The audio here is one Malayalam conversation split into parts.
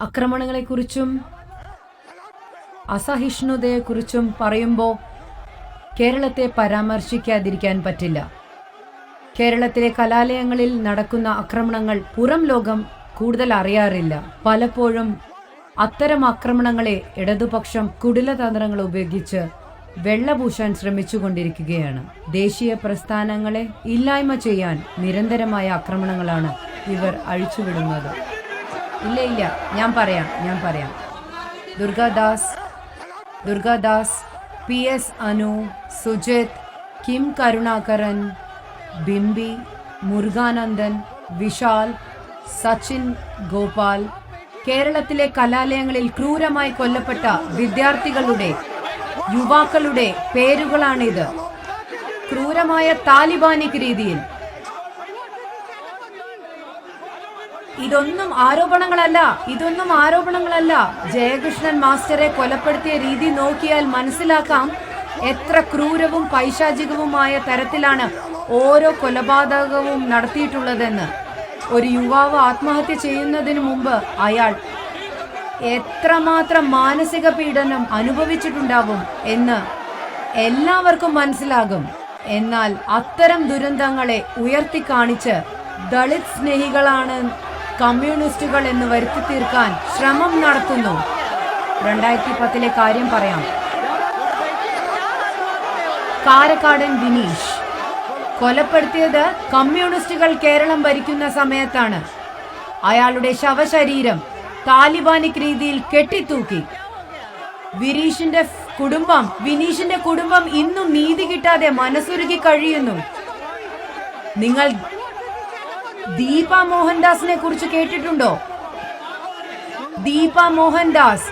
ആക്രമണങ്ങളെക്കുറിച്ചും അസഹിഷ്ണുതയെക്കുറിച്ചും പറയുമ്പോൾ കേരളത്തെ പരാമർശിക്കാതിരിക്കാൻ പറ്റില്ല. കേരളത്തിലെ കലാലയങ്ങളിൽ നടക്കുന്ന ആക്രമണങ്ങൾ പുറം ലോകം കൂടുതൽ അറിയാറില്ല. പലപ്പോഴും അത്തരം ആക്രമണങ്ങളെ ഇടതുപക്ഷം കുടിലതന്ത്രങ്ങൾ ഉപയോഗിച്ച് വെള്ളപൂശാൻ ശ്രമിച്ചുകൊണ്ടിരിക്കുകയാണ്. ദേശീയ പ്രസ്ഥാനങ്ങളെ ഇല്ലായ്മ ചെയ്യാൻ നിരന്തരമായ ആക്രമണങ്ങളാണ് ഇവർ അഴിച്ചുവിടുന്നത്. ഇല്ല, ഞാൻ പറയാം. ദുർഗാദാസ്, PS അനു, സുജിത്, കിം കരുണാകരൻ, ബിംബി, മുരുകാനന്ദൻ, വിശാൽ, സച്ചിൻ ഗോപാൽ, കേരളത്തിലെ കലാലയങ്ങളിൽ ക്രൂരമായി കൊല്ലപ്പെട്ട വിദ്യാർത്ഥികളുടെ യുവാക്കളുടെ പേരുകളാണിത്. ക്രൂരമായ താലിബാനിക് രീതിയിൽ. ഇതൊന്നും ആരോപണങ്ങളല്ല. ജയകൃഷ്ണൻ മാസ്റ്ററെ കൊലപ്പെടുത്തിയ രീതി നോക്കിയാൽ മനസ്സിലാക്കാം എത്ര ക്രൂരവും പൈശാചികവുമായ തരത്തിലാണ് ഓരോ കൊലപാതകവും നടത്തിയിട്ടുള്ളതെന്ന്. ഒരു യുവാവ് ആത്മഹത്യ ചെയ്യുന്നതിന് മുമ്പ് അയാൾ എത്രമാത്രം മാനസിക പീഡനം അനുഭവിച്ചിട്ടുണ്ടാവും എന്ന് എല്ലാവർക്കും മനസ്സിലാകും. എന്നാൽ അത്തരം ദുരന്തങ്ങളെ ഉയർത്തിക്കാണിച്ച് ദളിത് സ്നേഹികളാണ് കമ്മ്യൂണിസ്റ്റുകൾ എന്ന് വരുത്തി തീർക്കാൻ ശ്രമം നടത്തുന്നു. 2010 കാര്യം പറയാം. കാരക്കാടൻ വിനീഷ് കൊലപ്പെടുത്തിയത് കമ്മ്യൂണിസ്റ്റുകൾ കേരളം ഭരിക്കുന്ന സമയത്താണ്. അയാളുടെ ശവശരീരം താലിബാനിക് രീതിയിൽ കെട്ടിത്തൂക്കി. വിനീഷിന്റെ കുടുംബം ഇന്നും നീതി കിട്ടാതെ മനസ്സുരുകി കഴിയുന്നു. നിങ്ങൾ ദീപ മോഹൻദാസിനെ കുറിച്ച് കേട്ടിട്ടുണ്ടോ? ദീപ മോഹൻദാസ്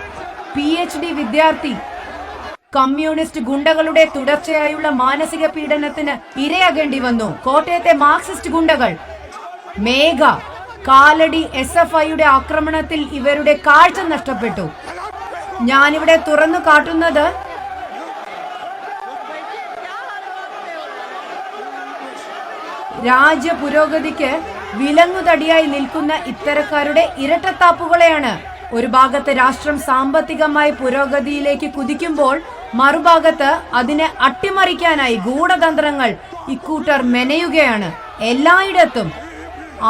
PhD വിദ്യാർത്ഥി കമ്മ്യൂണിസ്റ്റ് ഗുണ്ടകളുടെ തുടർച്ചയായുള്ള മാനസിക പീഡനത്തിന് ഇരയാകേണ്ടി വന്നു. കോട്ടയത്തെ മാർക്സിസ്റ്റ് ഗുണ്ടകൾ മേഘ, കാലടി SFIയുടെ ആക്രമണത്തിൽ ഇവരുടെ കാഴ്ച നഷ്ടപ്പെട്ടു. ഞാനിവിടെ തുറന്നു കാട്ടുന്നത് രാജ്യ പുരോഗതിക്ക് വിലങ്ങുതടിയായി നിൽക്കുന്ന ഇത്തരക്കാരുടെ ഇരട്ടത്താപ്പുകളെയാണ്. ഒരു ഭാഗത്ത് രാഷ്ട്രം സാമ്പത്തികമായി പുരോഗതിയിലേക്ക് കുതിക്കുമ്പോൾ മറുഭാഗത്ത് അതിനെ അട്ടിമറിക്കാനായി ഗൂഢതന്ത്രങ്ങൾ ഇക്കൂട്ടർ മെനയുകയാണ്. എല്ലായിടത്തും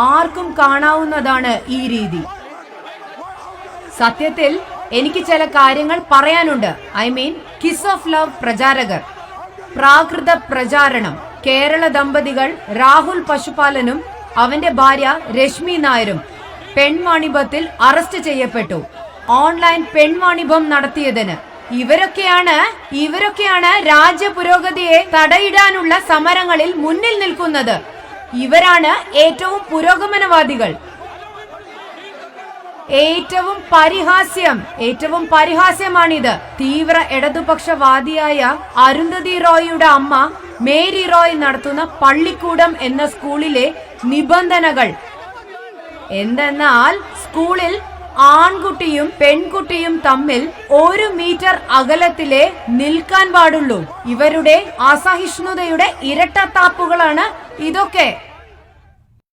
ആർക്കും കാണാവുന്നതാണ് ഈ രീതി. സത്യത്തിൽ എനിക്ക് ചില കാര്യങ്ങൾ പറയാനുണ്ട്. കിസ് ഓഫ് ലവ് പ്രചാരകർ, പ്രാകൃത പ്രചാരണം. കേരള ദമ്പതികൾ രാഹുൽ പശുപാലനും അവന്റെ ഭാര്യ രശ്മി നായരും പെൺവാണിഭത്തിൽ അറസ്റ്റ് ചെയ്യപ്പെട്ടു. ഓൺലൈൻ പെൺവാണിഭം നടത്തിയതിന്. ഇവരൊക്കെയാണ് രാജ്യ പുരോഗതിയെ തടയിടാനുള്ള സമരങ്ങളിൽ മുന്നിൽ നിൽക്കുന്നത്. ഇവരാണ് ഏറ്റവും പുരോഗമനവാദികൾ. ഏറ്റവും പരിഹാസ്യമാണിത്. തീവ്ര ഇടതുപക്ഷവാദിയായ അരുന്ധതി റോയിയുടെ അമ്മ മേരി റോയ് നടത്തുന്ന പള്ളിക്കൂടം എന്ന സ്കൂളിലെ നിബന്ധനകൾ എന്തെന്നാൽ സ്കൂളിൽ ആൺകുട്ടിയും പെൺകുട്ടിയും തമ്മിൽ 1 മീറ്റർ അകലത്തിലേ നിൽക്കാൻ പാടുള്ളൂ. ഇവരുടെ അസഹിഷ്ണുതയുടെ ഇരട്ടത്താപ്പുകളാണ് ഇതൊക്കെ.